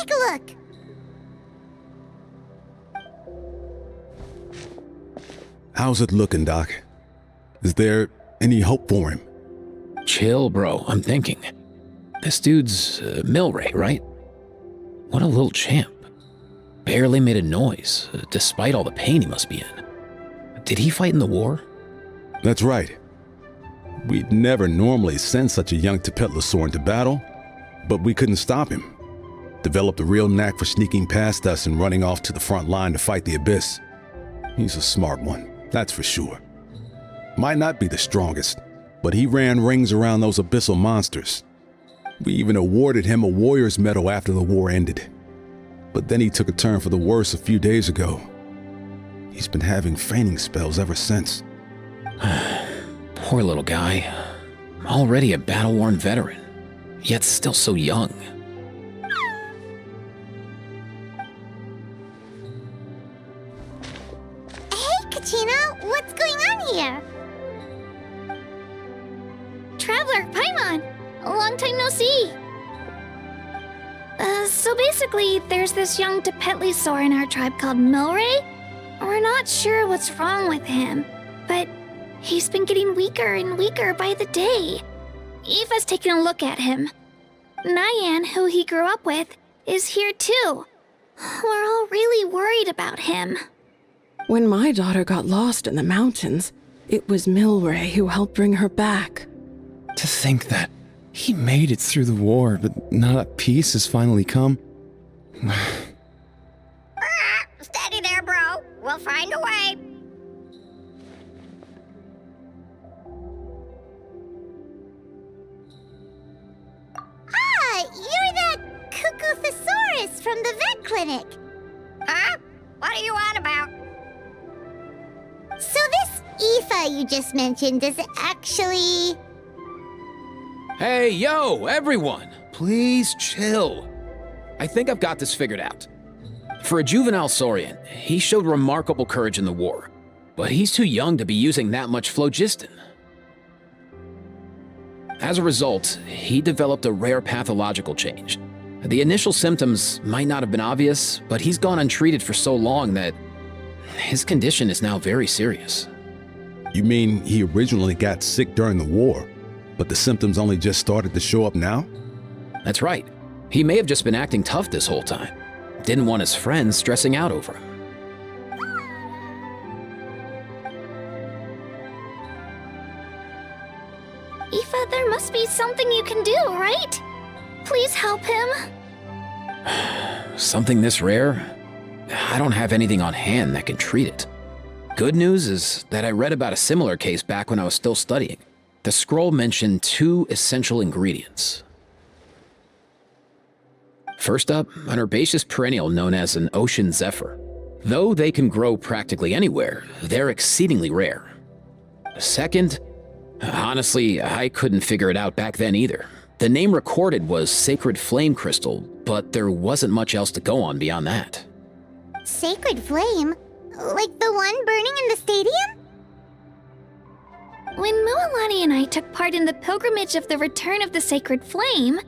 take a look. How's it looking, Doc? Is there any hope for him? Chill, bro. I'm thinking. This dude's Milray, right? What a little champ. Barely made a noise, despite all the pain he must be in. Did he fight in the war? That's right. We'd never normally send such a young Tepetlosaur into battle, but we couldn't stop him. Developed a real knack for sneaking past us and running off to the front line to fight the Abyss. He's a smart one, that's for sure. Might not be the strongest, but he ran rings around those abyssal monsters. We even awarded him a Warrior's Medal after the war ended. But then he took a turn for the worse a few days ago. He's been having fainting spells ever since. Poor little guy. Already a battle-worn veteran, yet still so young. Hey, Kachina, what's going on here? Traveler, Paimon, long time no see. So basically, there's this young Tepetlosaur in our tribe called Milray. We're not sure what's wrong with him, but he's been getting weaker and weaker by the day. Eva's taking a look at him. Nyan, who he grew up with, is here too. We're all really worried about him. When my daughter got lost in the mountains, it was Milray who helped bring her back. To think that he made it through the war, but now that peace has finally come. Steady there, bro. We'll find a way. Ah, you're that Cuckoo-thesaurus from the vet clinic. Huh? What are you on about? So this Aoife you just mentioned, does it actually... Hey, yo, everyone! Please chill. I think I've got this figured out. For a juvenile Saurian, he showed remarkable courage in the war, but he's too young to be using that much phlogiston. As a result, he developed a rare pathological change. The initial symptoms might not have been obvious, but he's gone untreated for so long that his condition is now very serious. You mean he originally got sick during the war, but the symptoms only just started to show up now? That's right. He may have just been acting tough this whole time. Didn't want his friends stressing out over him. Aoife, there must be something you can do, right? Please help him. Something this rare? I don't have anything on hand that can treat it. Good news is that I read about a similar case back when I was still studying. The scroll mentioned 2 essential ingredients. First up, an herbaceous perennial known as an ocean zephyr. Though they can grow practically anywhere, they're exceedingly rare. Second, honestly, I couldn't figure it out back then either. The name recorded was Sacred Flame Crystal, but there wasn't much else to go on beyond that. Sacred flame? Like the one burning in the stadium? When Mualani and I took part in the pilgrimage of the Return of the Sacred Flame,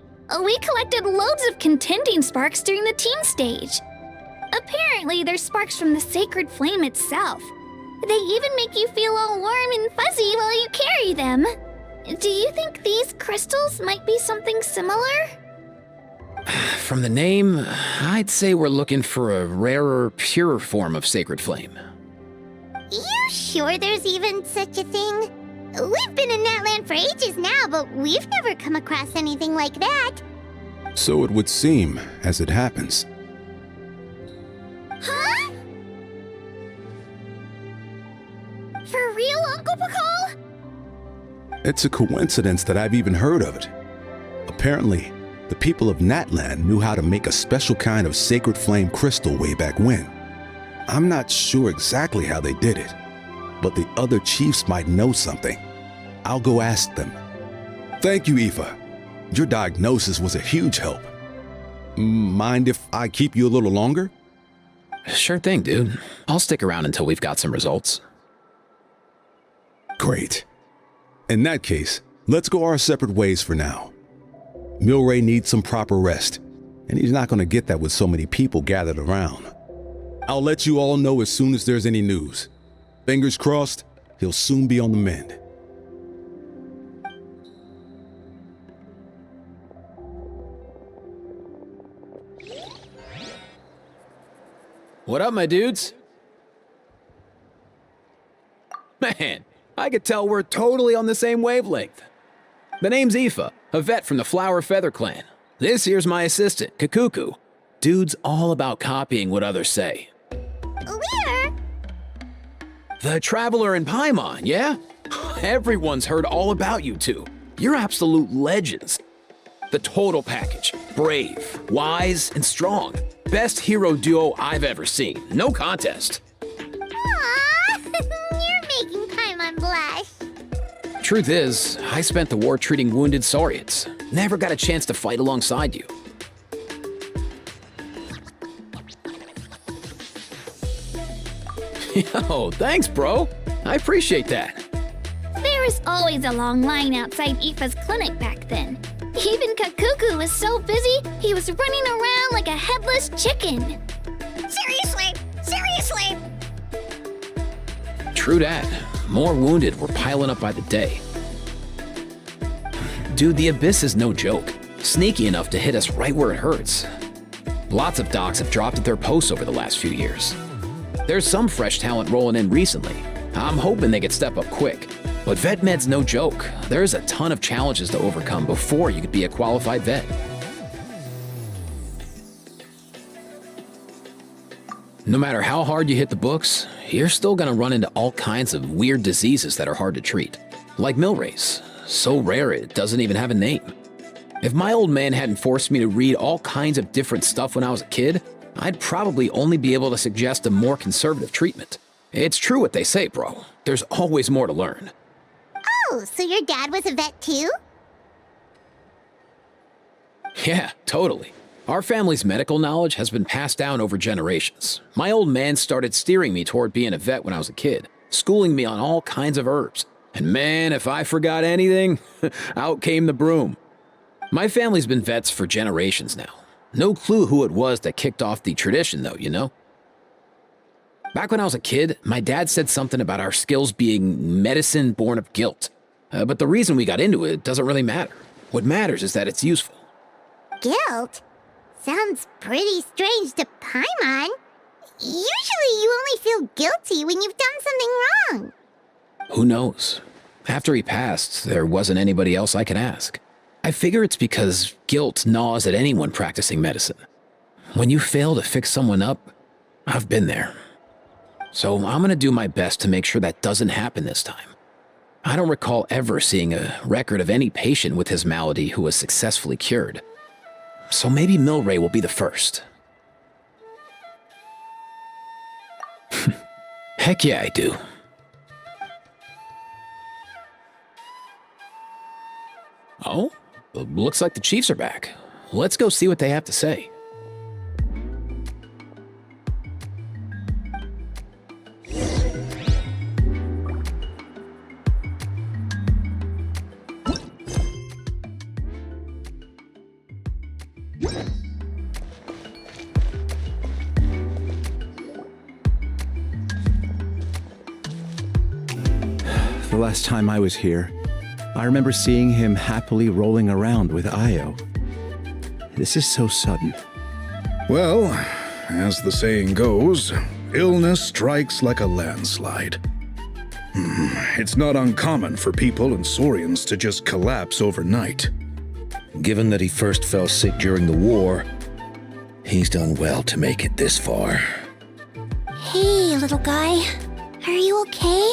we collected loads of contending sparks during the team stage. Apparently, they're sparks from the Sacred Flame itself. They even make you feel all warm and fuzzy while you carry them. Do you think these crystals might be something similar? From the name, I'd say we're looking for a rarer, purer form of Sacred Flame. You sure there's even such a thing? We've been in that land for ages now, but we've never come across anything like that. So it would seem, as it happens. Huh? For real, Uncle Pakal? It's a coincidence that I've even heard of it. Apparently, the people of Natland knew how to make a special kind of sacred flame crystal way back when. I'm not sure exactly how they did it, but the other chiefs might know something. I'll go ask them. Thank you, Aoife. Your diagnosis was a huge help. Mind if I keep you a little longer? Sure thing, dude. I'll stick around until we've got some results. Great. In that case, let's go our separate ways for now. Milray needs some proper rest, and he's not going to get that with so many people gathered around. I'll let you all know as soon as there's any news. Fingers crossed, he'll soon be on the mend. What up, my dudes? Man, I could tell we're totally on the same wavelength. The name's Aoife, a vet from the Flower Feather clan. This here's my assistant, Kakuku. Dude's all about copying what others say. Where? The Traveler in Paimon, yeah? Everyone's heard all about you two. You're absolute legends. The total package. Brave, wise, and strong. Best hero duo I've ever seen. No contest. Aww, you're making Paimon blush. Truth is, I spent the war treating wounded Saurians. Never got a chance to fight alongside you. Yo, thanks, bro. I appreciate that. There was always a long line outside Aoife's clinic back then. Even Kakuku was so busy, he was running around like a headless chicken. Seriously? Seriously? True that. More wounded were piling up by the day. Dude, the Abyss is no joke. Sneaky enough to hit us right where it hurts. Lots of docs have dropped at their posts over the last few years. There's some fresh talent rolling in recently. I'm hoping they could step up quick. But vet med's no joke. There's a ton of challenges to overcome before you could be a qualified vet. No matter how hard you hit the books, you're still gonna run into all kinds of weird diseases that are hard to treat. Like Milray's, so rare it doesn't even have a name. If my old man hadn't forced me to read all kinds of different stuff when I was a kid, I'd probably only be able to suggest a more conservative treatment. It's true what they say, bro. There's always more to learn. Oh, so your dad was a vet too? Yeah, totally. Our family's medical knowledge has been passed down over generations. My old man started steering me toward being a vet when I was a kid, schooling me on all kinds of herbs. And man, if I forgot anything, out came the broom. My family's been vets for generations now. No clue who it was that kicked off the tradition though, you know? Back when I was a kid, my dad said something about our skills being medicine born of guilt. But the reason we got into it doesn't really matter. What matters is that it's useful. Guilt? Sounds pretty strange to Paimon. Usually you only feel guilty when you've done something wrong. Who knows? After he passed, there wasn't anybody else I could ask. I figure it's because guilt gnaws at anyone practicing medicine. When you fail to fix someone up, I've been there. So I'm gonna do my best to make sure that doesn't happen this time. I don't recall ever seeing a record of any patient with his malady who was successfully cured. So maybe Milray will be the first. Heck yeah, I do. Oh, looks like the Chiefs are back. Let's go see what they have to say. The last time I was here, I remember seeing him happily rolling around with Io. This is so sudden. Well, as the saying goes, illness strikes like a landslide. It's not uncommon for people and Saurians to just collapse overnight. Given that he first fell sick during the war, he's done well to make it this far. Hey, little guy. Are you okay?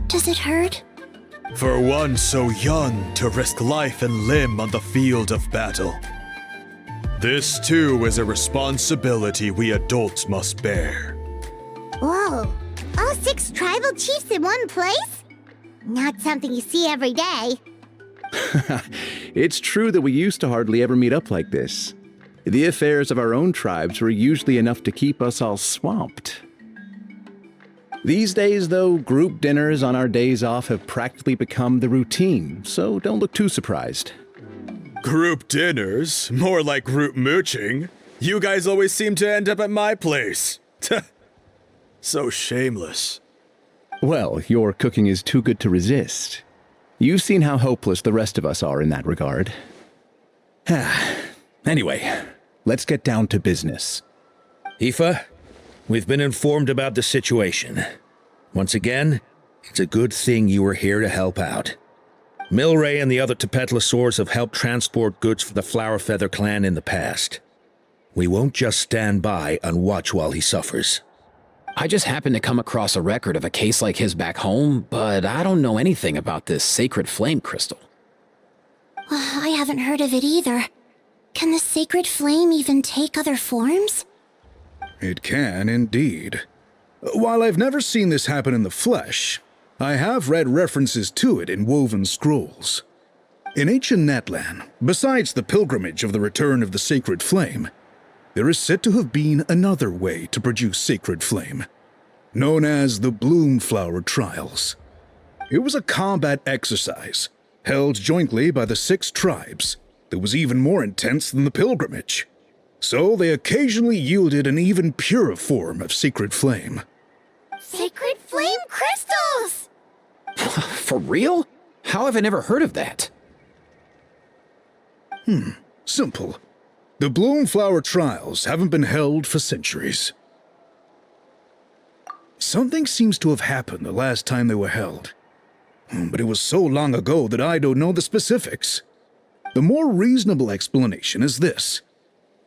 Does it hurt? For one so young to risk life and limb on the field of battle. This too is a responsibility we adults must bear. Whoa, all 6 tribal chiefs in one place? Not something you see every day. It's true that we used to hardly ever meet up like this. The affairs of our own tribes were usually enough to keep us all swamped. These days, though, group dinners on our days off have practically become the routine, so don't look too surprised. Group dinners? More like group mooching. You guys always seem to end up at my place. So shameless. Well, your cooking is too good to resist. You've seen how hopeless the rest of us are in that regard. Anyway, let's get down to business. Aoife, we've been informed about the situation. Once again, it's a good thing you were here to help out. Milray and the other Tepetlosaurs have helped transport goods for the Flowerfeather clan in the past. We won't just stand by and watch while he suffers. I just happened to come across a record of a case like his back home, but I don't know anything about this sacred flame crystal. I haven't heard of it either. Can the sacred flame even take other forms? It can indeed. While I've never seen this happen in the flesh, I have read references to it in woven scrolls. In ancient Natlan, besides the pilgrimage of the return of the sacred flame, there is said to have been another way to produce sacred flame, known as the Bloomflower Trials. It was a combat exercise, held jointly by the 6 tribes, that was even more intense than the pilgrimage. So they occasionally yielded an even purer form of sacred flame. Sacred flame crystals! For real? How have I never heard of that? Simple. The Bloomflower Trials haven't been held for centuries. Something seems to have happened the last time they were held. But it was so long ago that I don't know the specifics. The more reasonable explanation is this: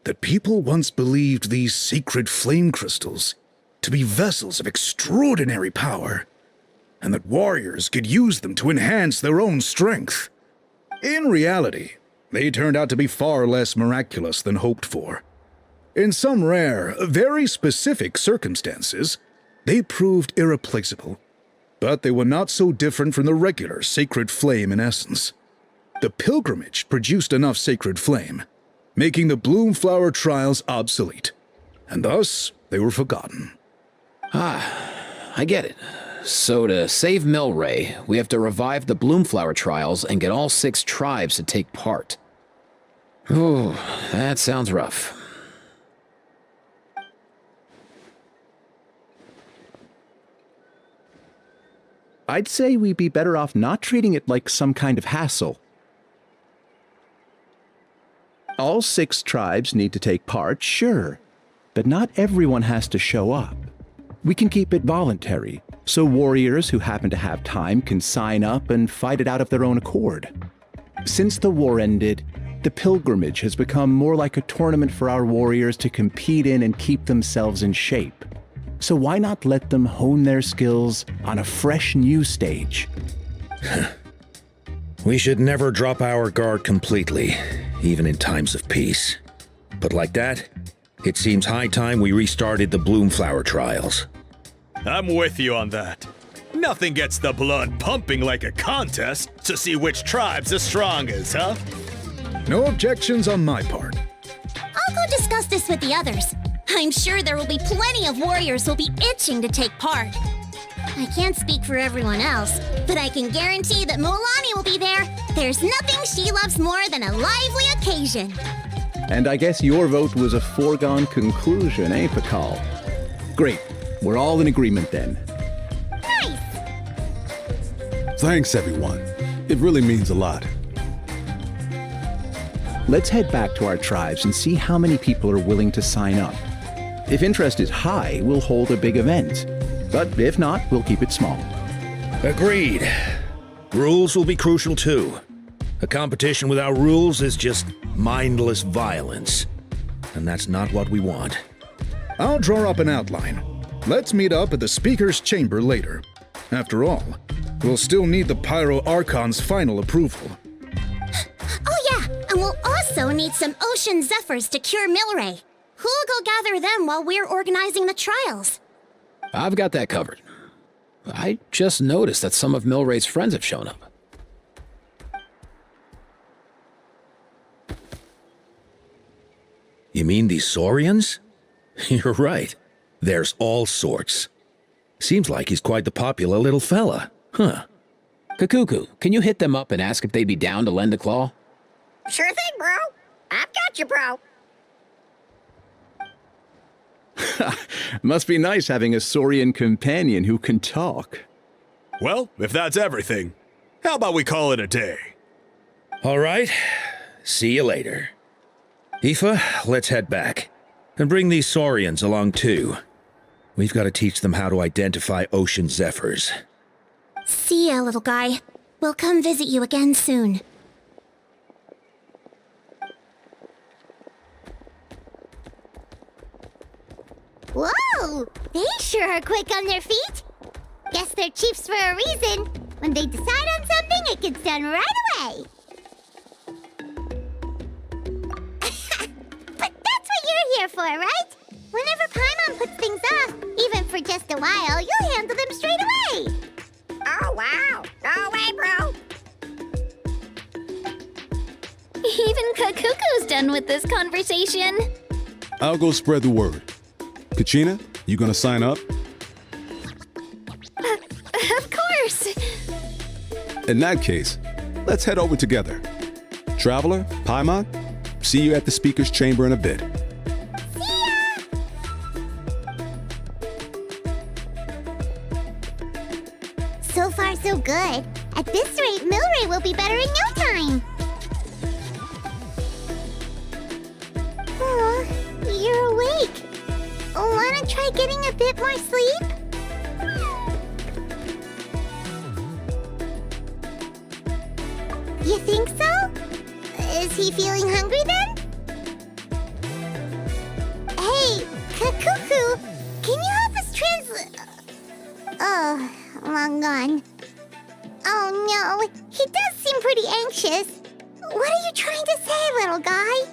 that people once believed these sacred flame crystals to be vessels of extraordinary power, and that warriors could use them to enhance their own strength. In reality, they turned out to be far less miraculous than hoped for. In some rare, very specific circumstances, they proved irreplaceable, but they were not so different from the regular sacred flame in essence. The pilgrimage produced enough sacred flame, making the Bloomflower Trials obsolete, and thus they were forgotten. I get it. So to save Milray, we have to revive the Bloomflower Trials and get all 6 tribes to take part. Ooh, that sounds rough. I'd say we'd be better off not treating it like some kind of hassle. All 6 tribes need to take part, sure, but not everyone has to show up. We can keep it voluntary, so warriors who happen to have time can sign up and fight it out of their own accord. Since the war ended, the pilgrimage has become more like a tournament for our warriors to compete in and keep themselves in shape. So why not let them hone their skills on a fresh new stage? We should never drop our guard completely, even in times of peace. But like that, it seems high time we restarted the Bloomflower Trials. I'm with you on that. Nothing gets the blood pumping like a contest to see which tribe's the strongest, huh? No objections on my part. I'll go discuss this with the others. I'm sure there will be plenty of warriors who'll be itching to take part. I can't speak for everyone else, but I can guarantee that Molani will be there. There's nothing she loves more than a lively occasion. And I guess your vote was a foregone conclusion, eh, Pakal? Great. We're all in agreement then. Nice! Thanks, everyone. It really means a lot. Let's head back to our tribes and see how many people are willing to sign up. If interest is high, we'll hold a big event. But if not, we'll keep it small. Agreed. Rules will be crucial too. A competition without rules is just mindless violence. And that's not what we want. I'll draw up an outline. Let's meet up at the Speaker's Chamber later. After all, we'll still need the Pyro Archon's final approval. Oh yeah, and we'll also need some Ocean Zephyrs to cure Milray. Who'll go gather them while we're organizing the trials? I've got that covered. I just noticed that some of Milray's friends have shown up. You mean these Saurians? You're right. There's all sorts. Seems like he's quite the popular little fella. Huh. Kakuku, can you hit them up and ask if they'd be down to lend a claw? Sure thing, bro. I've got you, bro. Must be nice having a Saurian companion who can talk. Well, if that's everything, how about we call it a day? All right. See you later. Aoife, let's head back. And bring these Saurians along too. We've got to teach them how to identify ocean zephyrs. See ya, little guy. We'll come visit you again soon. Whoa! They sure are quick on their feet. Guess they're chiefs for a reason. When they decide on something, it gets done right away. But that's what you're here for, right? Whenever Paimon puts things off, even for just a while, you'll handle them straight away. Oh, wow. No way, bro. Even Kakuku's done with this conversation. I'll go spread the word. Kachina, you gonna sign up? Of course. In that case, let's head over together. Traveler, Paimon, see you at the speaker's chamber in a bit. See ya! So far, so good. At this rate, Milray will be better in no time. Oh, you're awake. Wanna try getting a bit more sleep? You think so? Is he feeling hungry then? Hey, Kakuku, can you help us translate? Oh, long gone. Oh no, he does seem pretty anxious. What are you trying to say, little guy?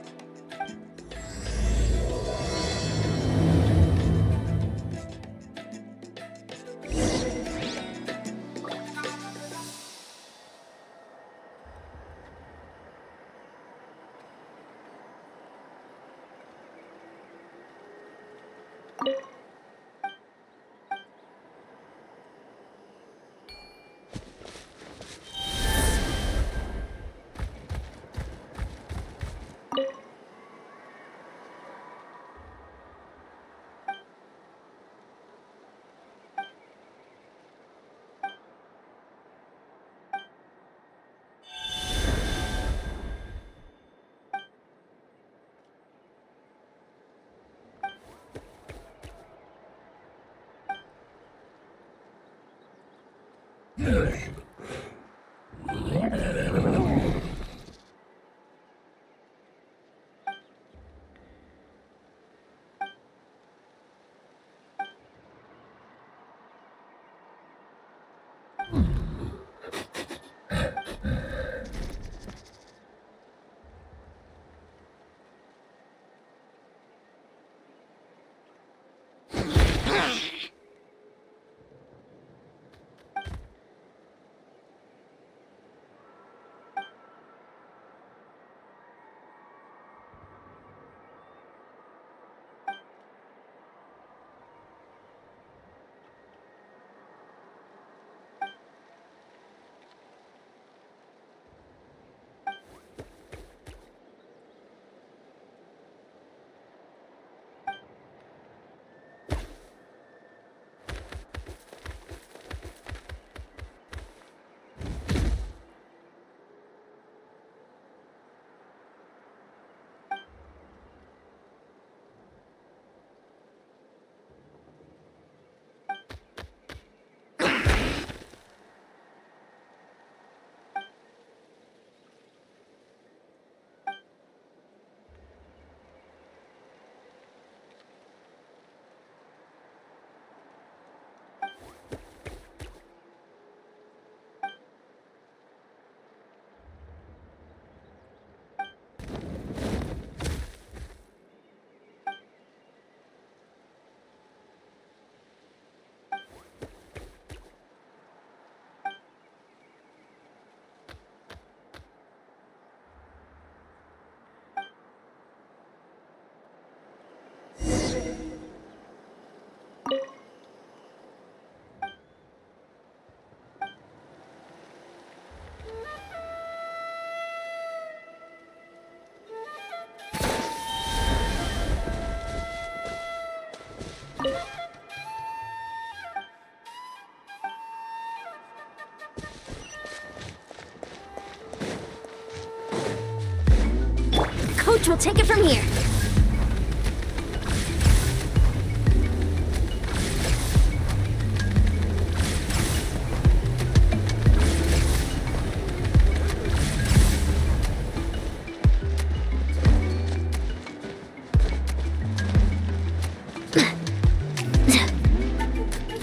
Coach will take it from here.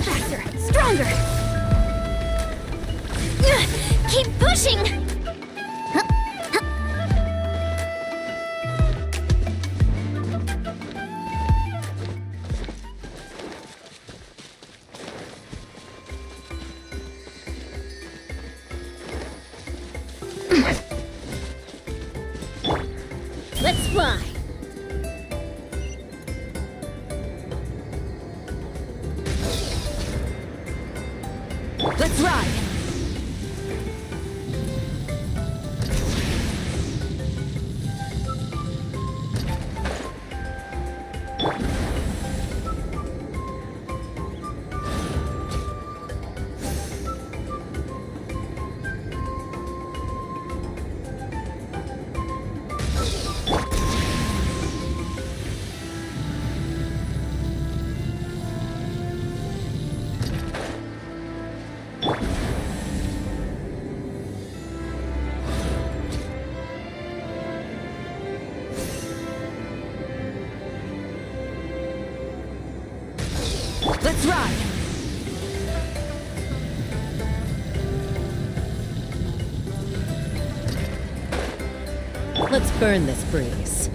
Faster, stronger. Keep pushing. Let's fly. Let's ride. Let's ride. Let's burn this breeze.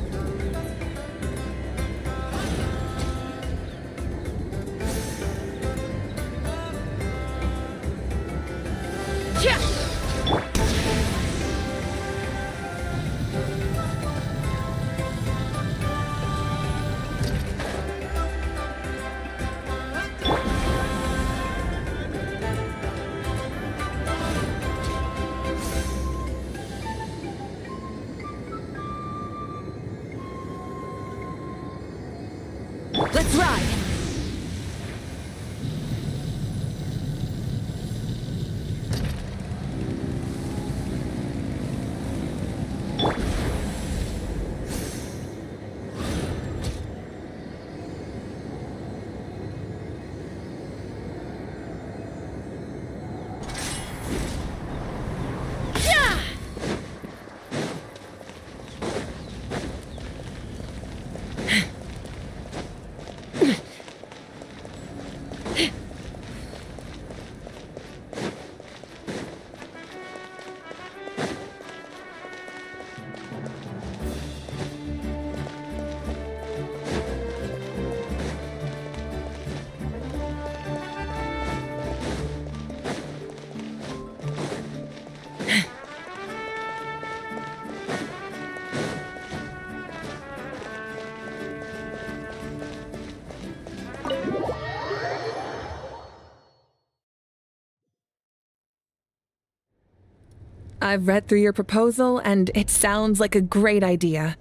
Let's ride! I've read through your proposal, and it sounds like a great idea.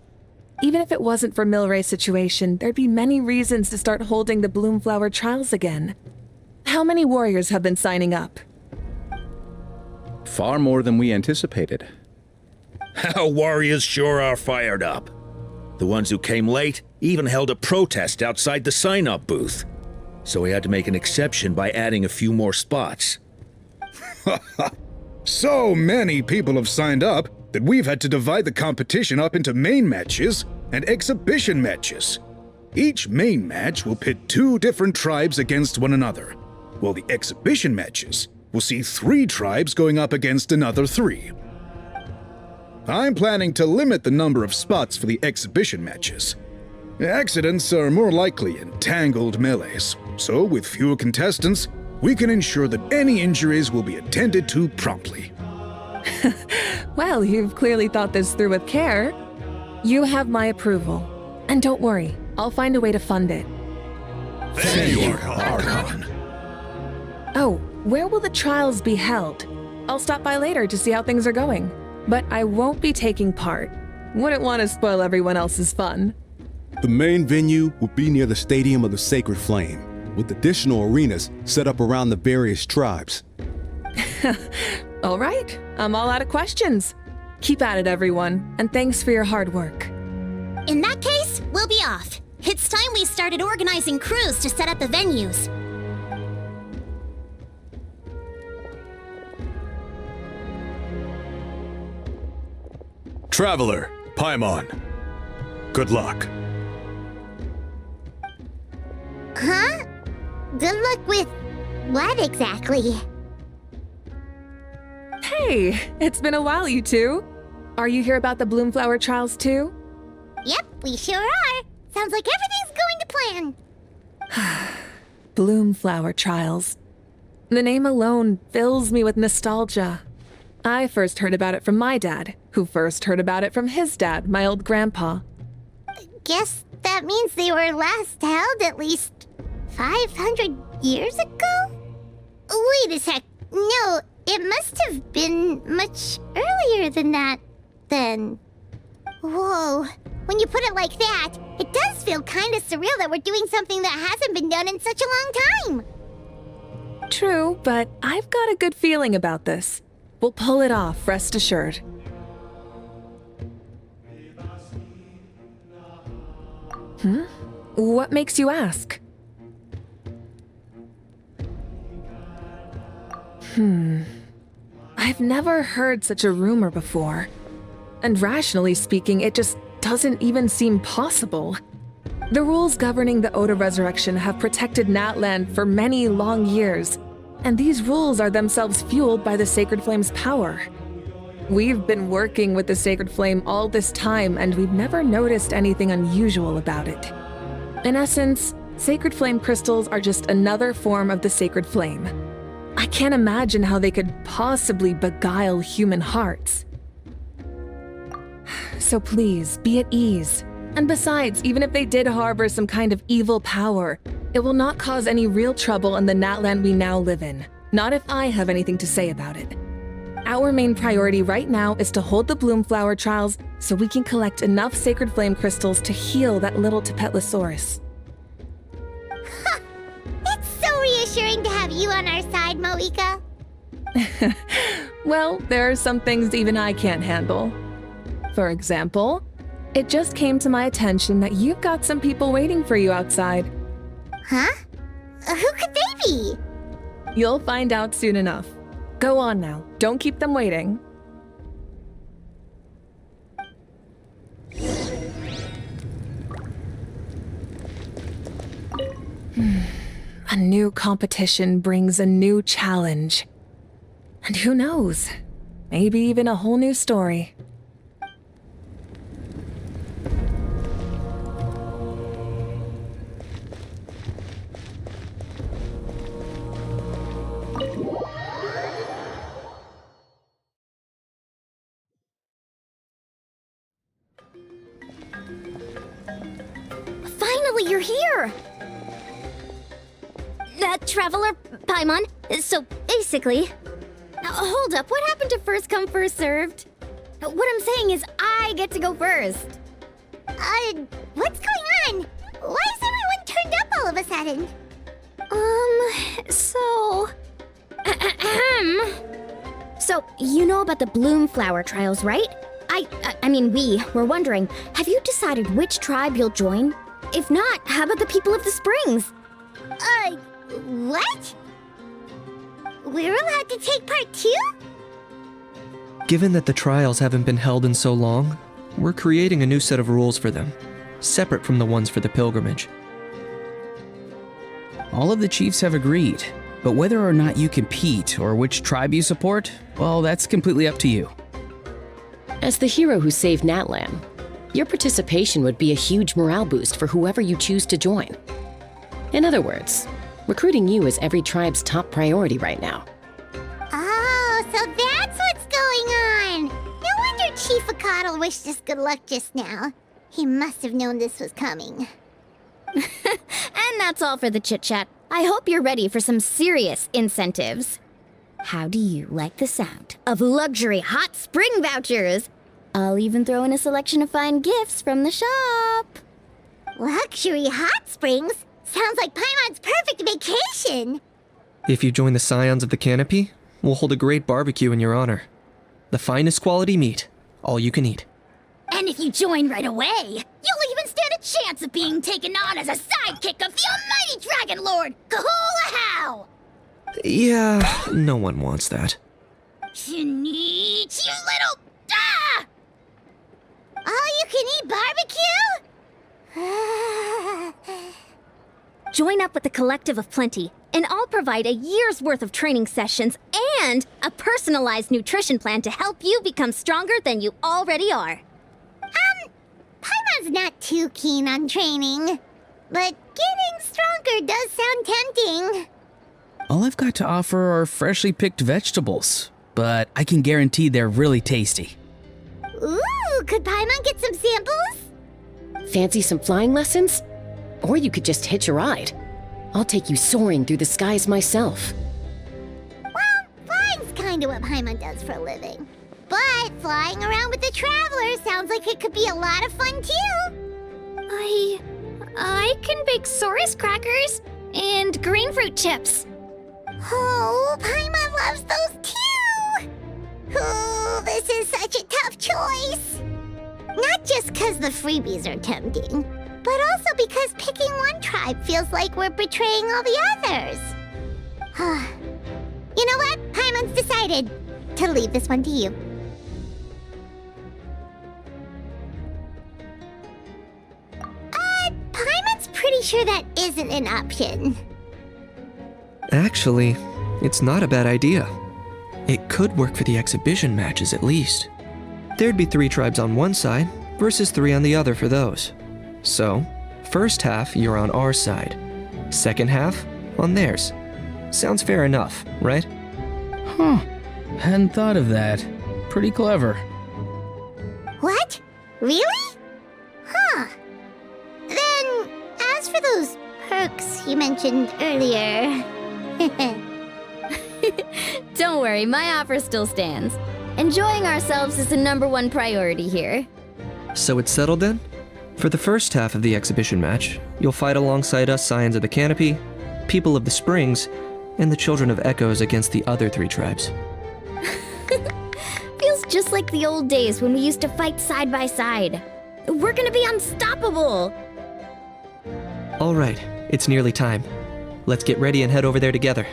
Even if it wasn't for Milray's situation, there'd be many reasons to start holding the Bloomflower trials again. How many warriors have been signing up? Far more than we anticipated. Our warriors sure are fired up. The ones who came late even held a protest outside the sign-up booth. So we had to make an exception by adding a few more spots. So many people have signed up that we've had to divide the competition up into main matches and exhibition matches. Each main match will pit 2 different tribes against one another, while the exhibition matches will see 3 tribes going up against another 3. I'm planning to limit the number of spots for the exhibition matches. Accidents are more likely in tangled melees, so with fewer contestants, we can ensure that any injuries will be attended to promptly. Well, you've clearly thought this through with care. You have my approval. And don't worry, I'll find a way to fund it. Thank you, Archon. Oh, where will the trials be held? I'll stop by later to see how things are going. But I won't be taking part. Wouldn't want to spoil everyone else's fun. The main venue would be near the Stadium of the Sacred Flame, with additional arenas set up around the various tribes. All right, I'm all out of questions. Keep at it, everyone, and thanks for your hard work. In that case, we'll be off. It's time we started organizing crews to set up the venues. Traveler, Paimon. Good luck. Huh? Good luck with what exactly? Hey, it's been a while, you two. Are you here about the Bloomflower trials too? Yep, we sure are. Sounds like everything's going to plan. Bloomflower trials. The name alone fills me with nostalgia. I first heard about it from my dad, who first heard about it from his dad, my old grandpa. Guess that means they were last held at least 500 years ago? Wait a sec. No, it must have been much earlier than that, then. Whoa. When you put it like that, it does feel kind of surreal that we're doing something that hasn't been done in such a long time. True, but I've got a good feeling about this. We'll pull it off, rest assured. What makes you ask? I've never heard such a rumor before. And rationally speaking, it just doesn't even seem possible. The rules governing the Oda Resurrection have protected Natland for many long years, and these rules are themselves fueled by the Sacred Flame's power. We've been working with the Sacred Flame all this time, and we've never noticed anything unusual about it. In essence, Sacred Flame crystals are just another form of the Sacred Flame. I can't imagine how they could possibly beguile human hearts. So please, be at ease. And besides, even if they did harbor some kind of evil power, it will not cause any real trouble in the Natland we now live in. Not if I have anything to say about it. Our main priority right now is to hold the Bloomflower trials so we can collect enough Sacred Flame crystals to heal that little Tapetlosaurus. It's so reassuring to have you on our side, Moika. Well, there are some things even I can't handle. For example, it just came to my attention that you've got some people waiting for you outside. Huh? Who could they be? You'll find out soon enough. Go on now, don't keep them waiting. A new competition brings a new challenge. And who knows? Maybe even a whole new story. Finally, you're here! Traveler Paimon, so basically... hold up, what happened to first come, first served? What I'm saying is I get to go first. What's going on? Why is everyone turned up all of a sudden? So, you know about the Bloomflower trials, right? I mean, we were wondering, have you decided which tribe you'll join? If not, how about the people of the Springs? What? We're allowed to take part too? Given that the trials haven't been held in so long, we're creating a new set of rules for them, separate from the ones for the pilgrimage. All of the chiefs have agreed, but whether or not you compete or which tribe you support, well, that's completely up to you. As the hero who saved Natlan, your participation would be a huge morale boost for whoever you choose to join. In other words, recruiting you is every tribe's top priority right now. Oh, so that's what's going on! No wonder Chief Akatl wished us good luck just now. He must have known this was coming. And that's all for the chit-chat. I hope you're ready for some serious incentives. How do you like the sound of luxury hot spring vouchers? I'll even throw in a selection of fine gifts from the shop. Luxury hot springs? Sounds like Paimon's perfect vacation. If you join the Scions of the Canopy, we'll hold a great barbecue in your honor. The finest quality meat, all you can eat. And if you join right away, you'll even stand a chance of being taken on as a sidekick of the almighty Dragon Lord, Kahula-How! Yeah, no one wants that. Sneech, you little... Ah! All-you-can-eat barbecue? Join up with the Collective of Plenty, and I'll provide a year's worth of training sessions and a personalized nutrition plan to help you become stronger than you already are. Paimon's not too keen on training, but getting stronger does sound tempting. All I've got to offer are freshly picked vegetables, but I can guarantee they're really tasty. Ooh, could Paimon get some samples? Fancy some flying lessons? Or you could just hitch a ride. I'll take you soaring through the skies myself. Well, flying's kinda what Paimon does for a living. But flying around with the Traveler sounds like it could be a lot of fun too. I can bake Saurus crackers and green fruit chips. Oh, Paimon loves those too! Oh, this is such a tough choice. Not just because the freebies are tempting, but also because picking one tribe feels like we're betraying all the others. You know what? Paimon's decided to leave this one to you. Paimon's pretty sure that isn't an option. Actually, it's not a bad idea. It could work for the exhibition matches at least. There'd be 3 tribes on one side versus 3 on the other for those. So, first half you're on our side, second half on theirs. Sounds fair enough, right? Huh. Hadn't thought of that. Pretty clever. What? Really? Huh. Then, as for those perks you mentioned earlier... Don't worry, my offer still stands. Enjoying ourselves is the #1 priority here. So it's settled then? For the first half of the exhibition match, you'll fight alongside us Scions of the Canopy, People of the Springs, and the Children of Echoes against the other 3 tribes. Feels just like the old days when we used to fight side by side. We're gonna be unstoppable! All right, it's nearly time. Let's get ready and head over there together.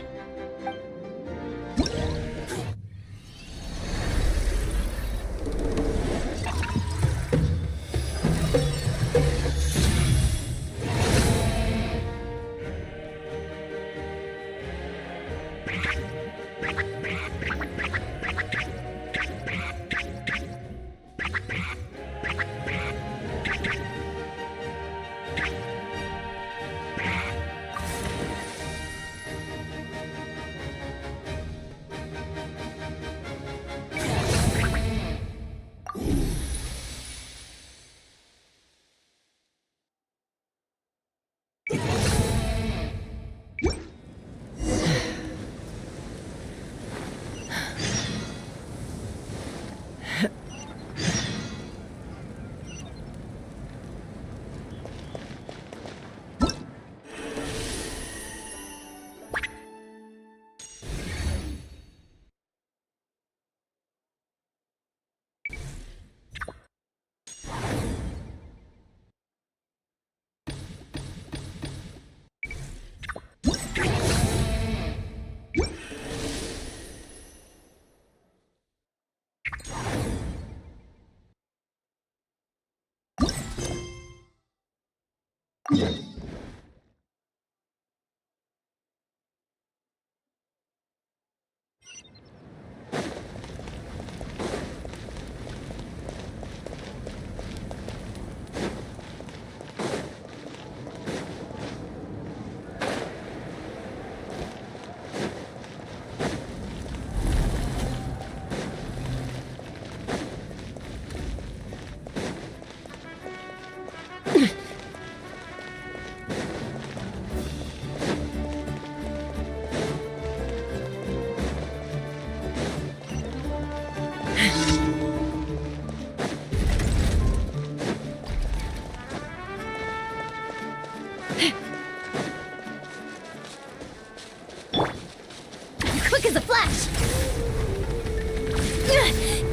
Quick as a flash!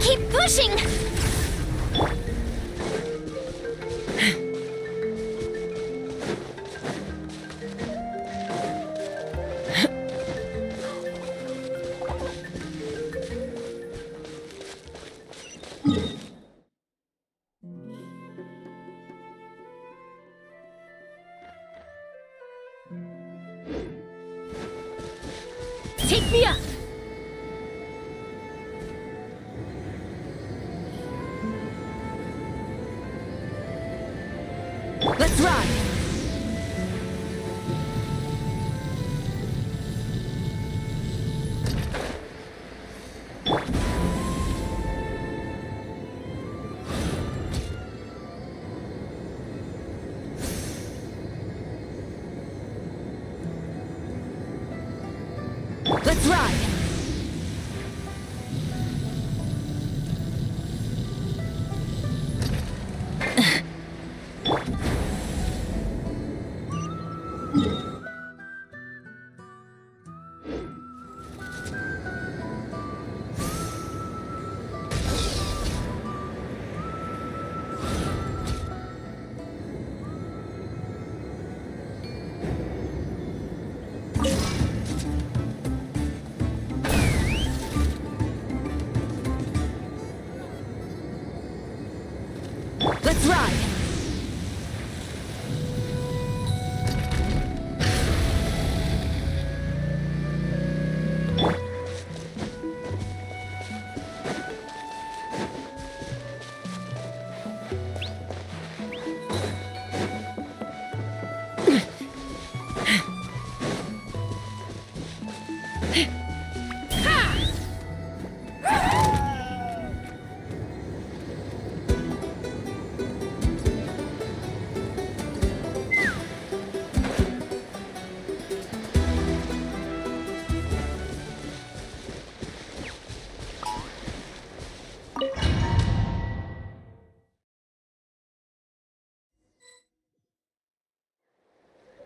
Keep pushing! Take me up! Let's ride! Let's ride! Let's ride!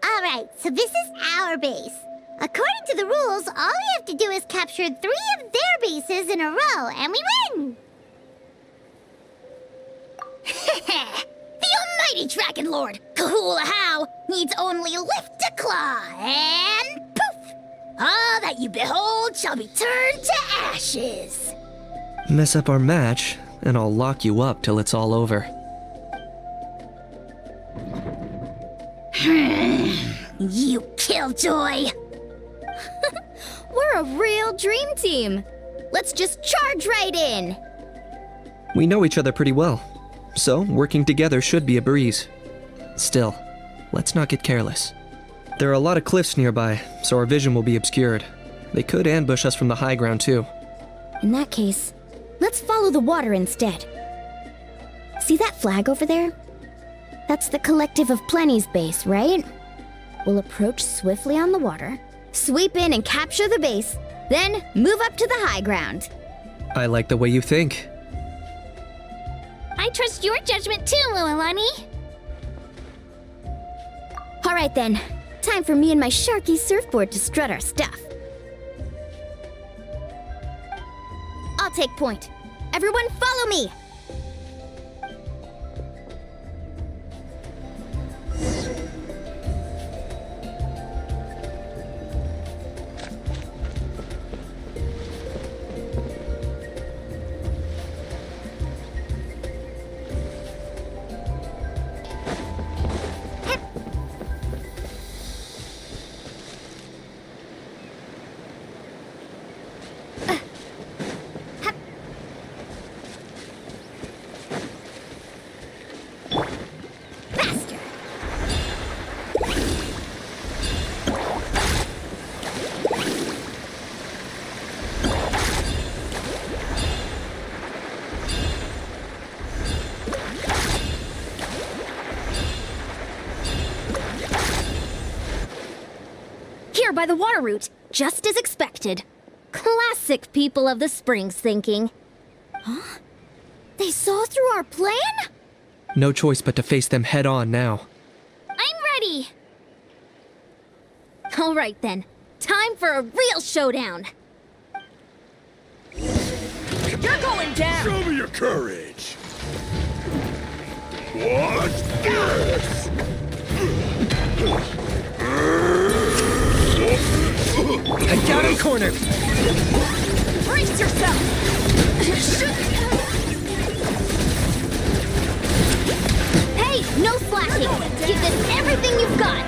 Alright, so this is our base. According to the rules, all we have to do is capture 3 of their bases in a row, and we win! The almighty Dragon Lord, Kahula-How, needs only lift a claw, and poof! All that you behold shall be turned to ashes. Mess up our match, and I'll lock you up till it's all over. You killjoy! We're a real dream team. Let's just charge right in. We know each other pretty well, so working together should be a breeze. Still, let's not get careless. There are a lot of cliffs nearby, so our vision will be obscured. They could ambush us from the high ground too. In that case, let's follow the water instead. See that flag over there? That's the Collective of Plenty's base, right? We'll approach swiftly on the water, sweep in and capture the base, then move up to the high ground. I like the way you think. I trust your judgment too, Mualani. All right then, time for me and my Sharky surfboard to strut our stuff. I'll take point. Everyone follow me! Here by the water route, just as expected. Classic people of the Springs thinking. Huh? They saw through our plan? No choice but to face them head on now. I'm ready. All right then. Time for a real showdown. You're going down! Show me your courage! What's this? I got him cornered! Brace yourself! Hey, no slacking! Give this everything you've got!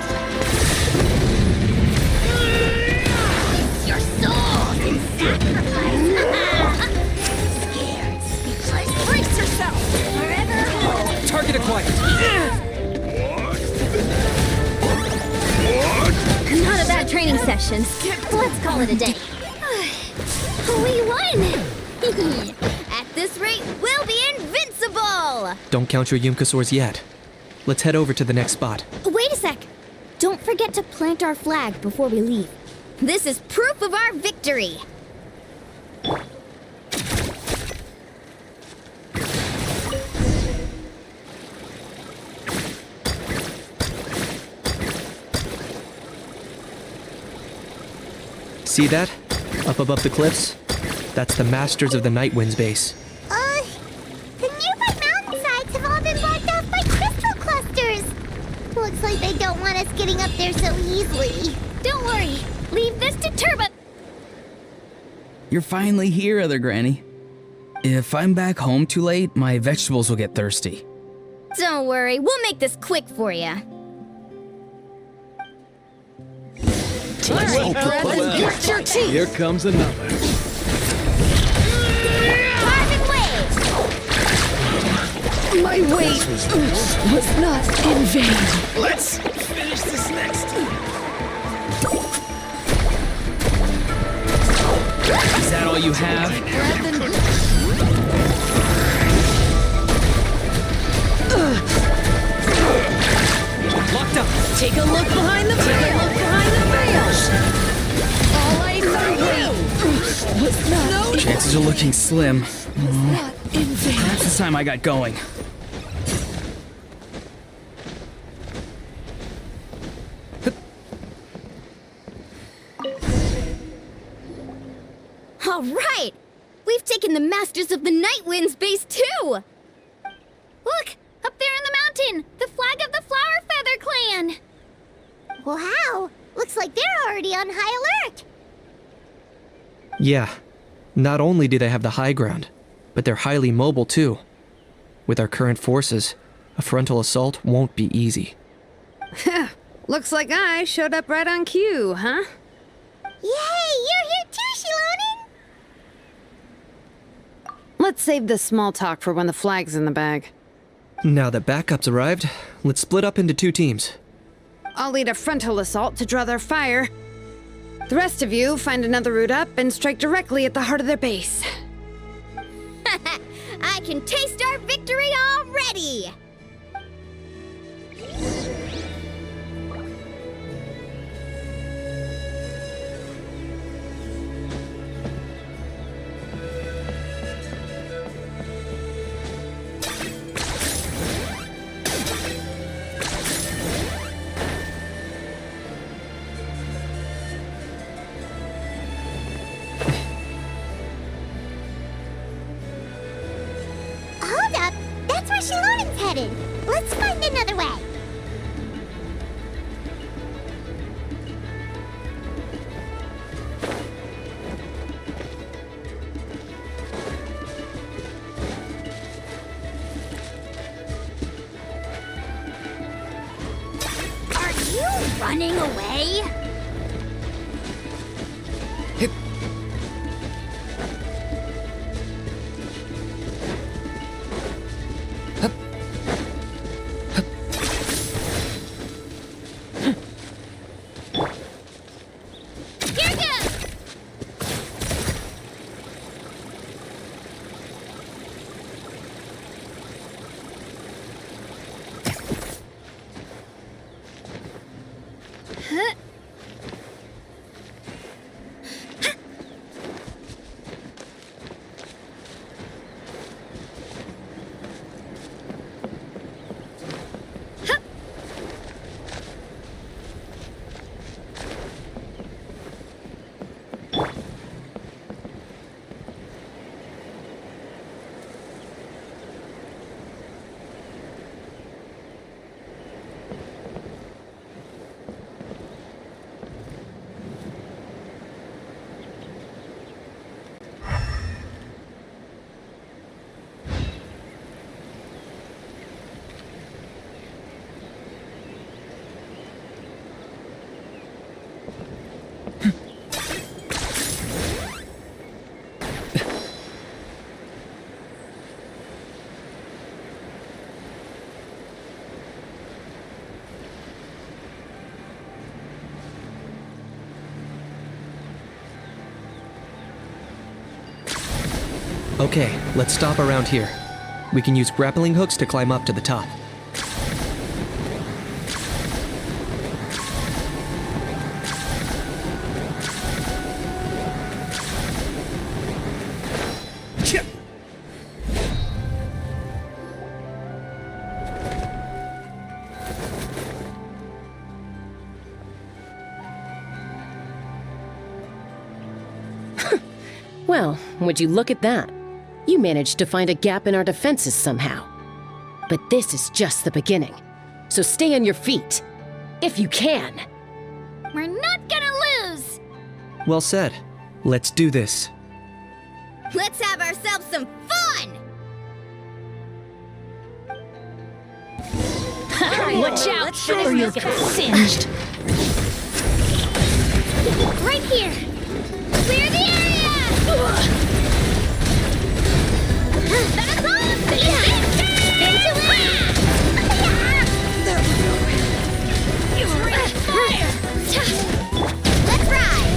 Your soul in sacrifice! Scared, speechless. Brace yourself! Forever hold. Target acquired! Not a bad training session. Let's call it a day. We won! At this rate, we'll be invincible! Don't count your Yumkasaurs yet. Let's head over to the next spot. Wait a sec. Don't forget to plant our flag before we leave. This is proof of our victory! See that? Up above the cliffs? That's the Masters of the Night Wind's base. The nearby mountainsides have all been blocked off by crystal clusters! Looks like they don't want us getting up there so easily. Don't worry, leave this to Turbo. You're finally here, Other Granny. If I'm back home too late, my vegetables will get thirsty. Don't worry, we'll make this quick for you. Get your teeth! Here comes another. Carbon wave! My wait was not in vain. Let's finish this next. Is that all you have? Locked up! Take a look behind the veil! All I know was not Chances are looking slim. not in vain. That's the time I got going. All right! We've taken the Masters of the Night Wind's base too! Look! Up there in the mountain! The flag of the Flower Feather Clan! Wow! Looks like they're already on high alert! Yeah. Not only do they have the high ground, but they're highly mobile too. With our current forces, a frontal assault won't be easy. Looks like I showed up right on cue, huh? Yay! You're here too, Shilonen! Let's save this small talk for when the flag's in the bag. Now that backup's arrived, let's split up into 2 teams. I'll lead a frontal assault to draw their fire. The rest of you find another route up and strike directly at the heart of their base. I can taste our victory already! Hold up! That's where Shilonen's headed! Let's find another way! Are you running away? Okay, let's stop around here. We can use grappling hooks to climb up to the top. Well, would you look at that? You managed to find a gap in our defenses somehow. But this is just the beginning. So stay on your feet. If you can. We're not gonna lose! Well said. Let's do this. Let's have ourselves some fun! Watch out, or you'll get singed. Right here! Clear the area! That's all! Into it! There we go. Fire! Let's ride!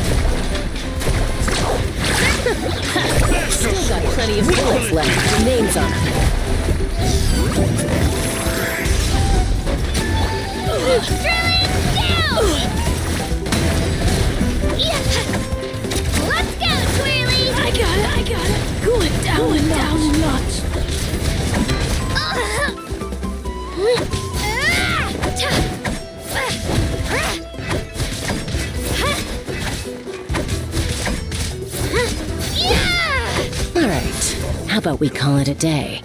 Still got plenty of bullets left with your names on them. Drilling down! Let's go, Twirly! I got it. Going down a notch. All right, how about we call it a day?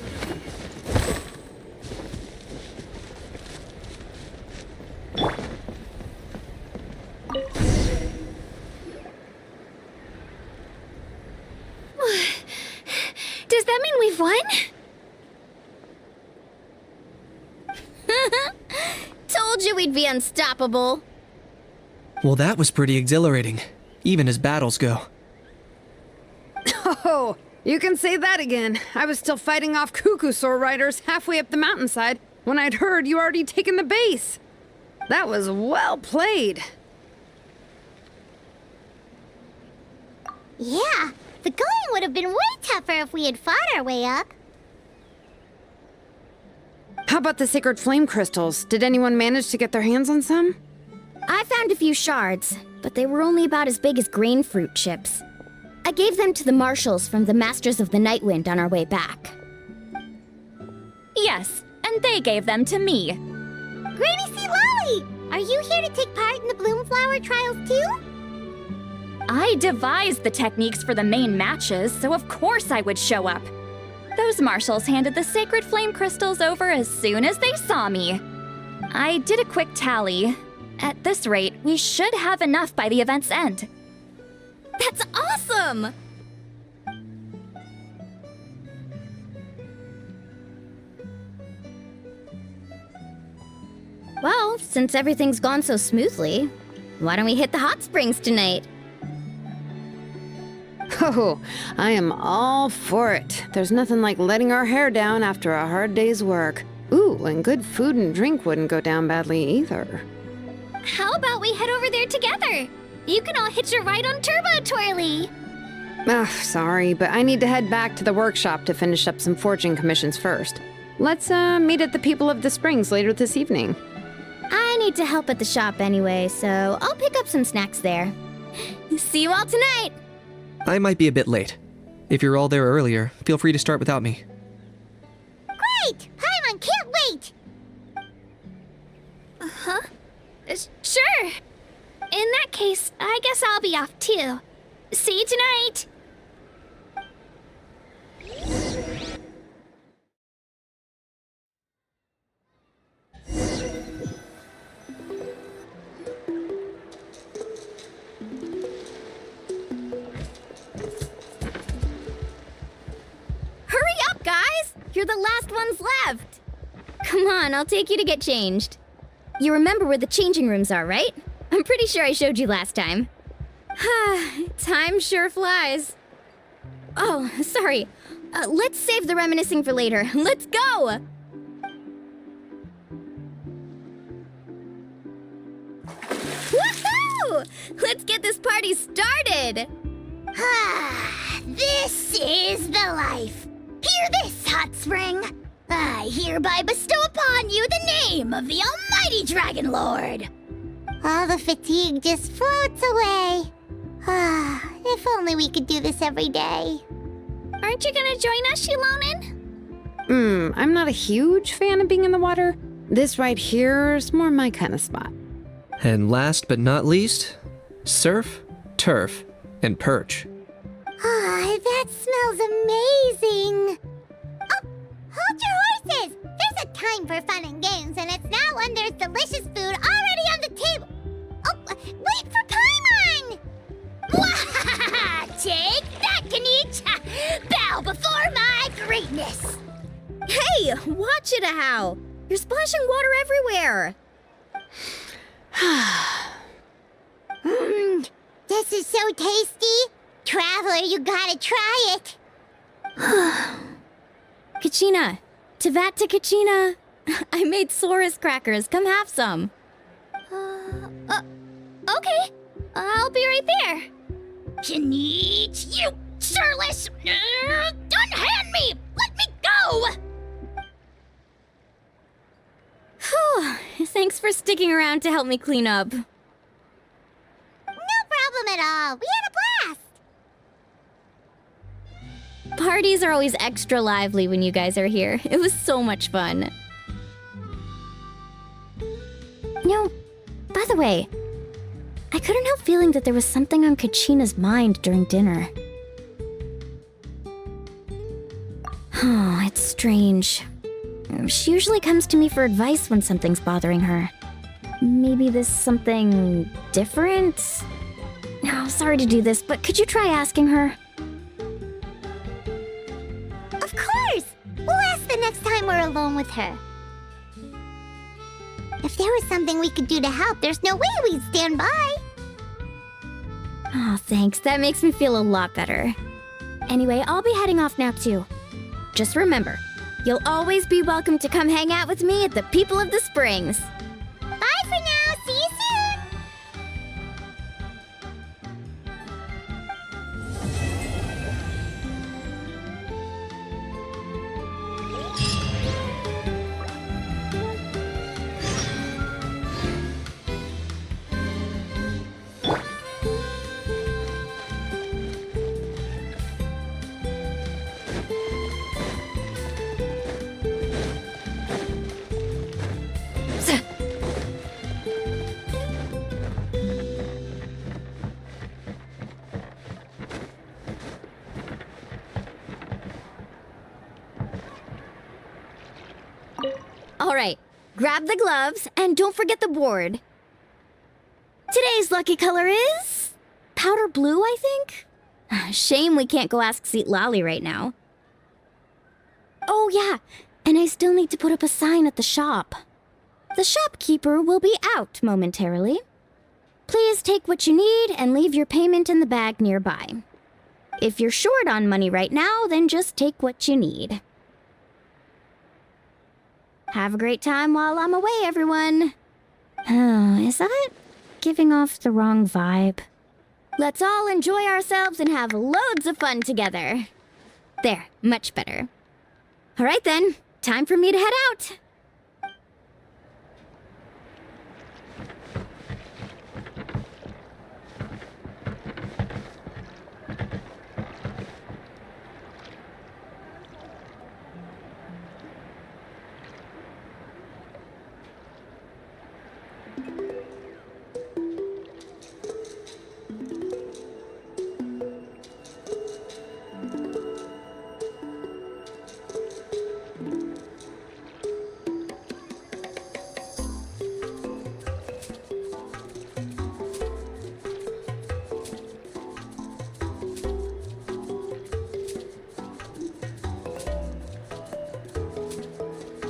Does that mean we've won? Told you we'd be unstoppable. Well, that was pretty exhilarating, even as battles go. Oh, you can say that again. I was still fighting off Cuckoosaur riders halfway up the mountainside when I'd heard you already taken the base. That was well played. Yeah, the going would have been way tougher if we had fought our way up. How about the sacred flame crystals? Did anyone manage to get their hands on some? I found a few shards, but they were only about as big as grain fruit chips. I gave them to the marshals from the Masters of the Nightwind on our way back. Yes, and they gave them to me. Granny C. Lolly! Are you here to take part in the Bloomflower trials too? I devised the techniques for the main matches, so of course I would show up. Those marshals handed the sacred flame crystals over as soon as they saw me. I did a quick tally. At this rate, we should have enough by the event's end. That's awesome! Well, since everything's gone so smoothly, why don't we hit the hot springs tonight? Oh, I am all for it. There's nothing like letting our hair down after a hard day's work. Ooh, and good food and drink wouldn't go down badly either. How about we head over there together? You can all hitch a ride on Turbo Twirly. Ugh, sorry, but I need to head back to the workshop to finish up some forging commissions first. Let's, meet at the People of the Springs later this evening. I need to help at the shop anyway, so I'll pick up some snacks there. See you all tonight! I might be a bit late. If you're all there earlier, feel free to start without me. Great! Paimon can't wait! Uh-huh. Sure. In that case, I guess I'll be off too. See you tonight. Hurry up, guys! You're the last ones left! Come on, I'll take you to get changed. You remember where the changing rooms are, right? I'm pretty sure I showed you last time. Time sure flies. Oh, sorry. Let's save the reminiscing for later. Let's go! Woohoo! Let's get this party started! This is the life. Hear this, hot spring. I hereby bestow upon you the name of the almighty Dragon Lord. All the fatigue just floats away. If only we could do this every day. Aren't you gonna join us, Shilonen? I'm not a huge fan of being in the water. This right here's more my kind of spot. And last but not least, surf, turf, and perch. That smells amazing. Oh, hold your horses. There's a time for fun and games, and it's now when there's delicious food already on the table. Oh, wait for Paimon! Take that, Kanich! Bow before my greatness! Hey, watch it, How! You're splashing water everywhere! This is so tasty! Traveler, you gotta try it! Kachina! Tevat to Kachina! I made Sora's crackers. Come have some. Okay. I'll be right there. Kanich, you sureless! Unhand me! Let me go! Whew. Thanks for sticking around to help me clean up. No problem at all. We had a blast! Parties are always extra lively when you guys are here. It was so much fun. By the way, I couldn't help feeling that there was something on Kachina's mind during dinner. Oh, it's strange. She usually comes to me for advice when something's bothering her. Maybe this something different? Oh, sorry to do this, but could you try asking her? Of course! We'll ask the next time we're alone with her. If there was something we could do to help, there's no way we'd stand by. Oh, thanks. That makes me feel a lot better. Anyway, I'll be heading off now too. Just remember, you'll always be welcome to come hang out with me at the People of the Springs. Bye for now. See you soon. All right, grab the gloves and don't forget the board. Today's lucky color is powder blue, I think. Shame we can't go ask Seat Lolly right now. Oh yeah, and I still need to put up a sign at the shop. The shopkeeper will be out momentarily. Please take what you need and leave your payment in the bag nearby. If you're short on money right now, then just take what you need. Have a great time while I'm away, everyone. Oh, is that giving off the wrong vibe? Let's all enjoy ourselves and have loads of fun together. There, much better. All right then, time for me to head out.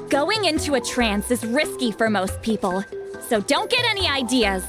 Going into a trance is risky for most people, so don't get any ideas.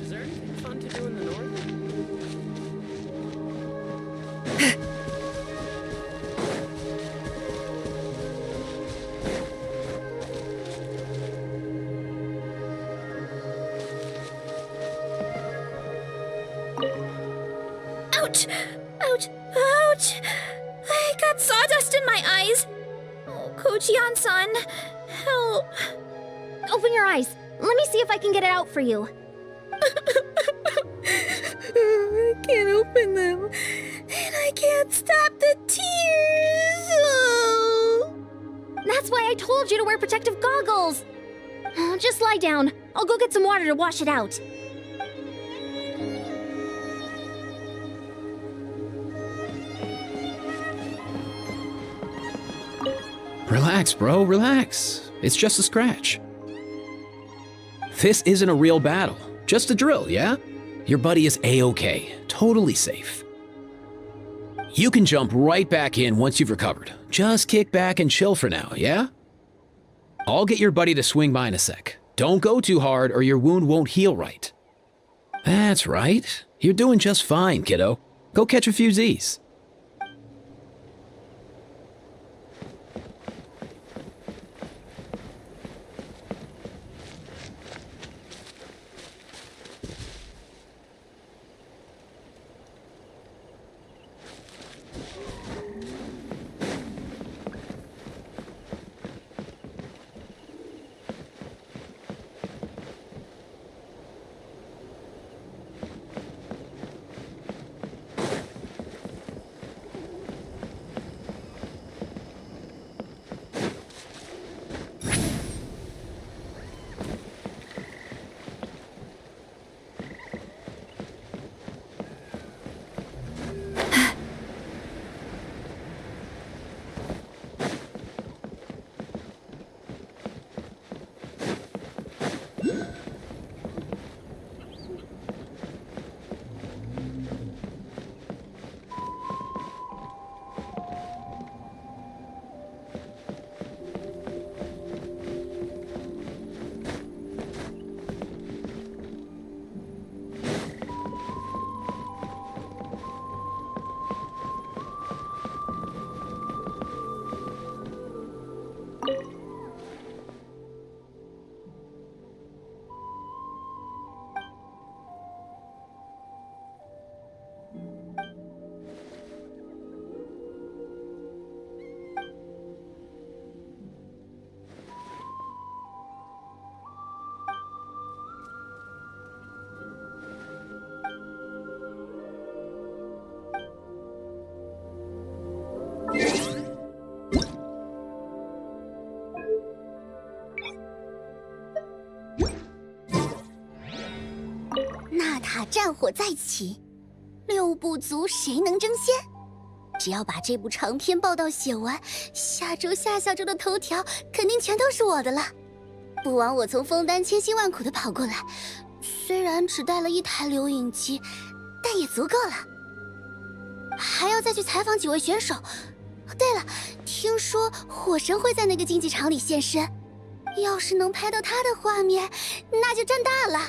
Is there anything fun to do in the north? Ouch! Ouch! Ouch! I got sawdust in my eyes! Oh, Kochian-san, help! Open your eyes. Let me see if I can get it out for you. I can't open them. And I can't stop the tears! Oh. That's why I told you to wear protective goggles! Just lie down. I'll go get some water to wash it out. Relax, bro, relax. It's just a scratch. This isn't a real battle, just a drill, yeah? Your buddy is A-okay, totally safe. You can jump right back in once you've recovered. Just kick back and chill for now, yeah? I'll get your buddy to swing by in a sec. Don't go too hard or your wound won't heal right. That's right. You're doing just fine, kiddo. Go catch a few Z's.纳塔战火再起，6部族谁能争先？只要把这部长篇报道写完，下周下下周的头条肯定全都是我的了。不枉我从枫丹千辛万苦的跑过来，虽然只带了1台留影机，但也足够了。还要再去采访几位选手。对了，听说火神会在那个竞技场里现身，要是能拍到他的画面，那就赚大了。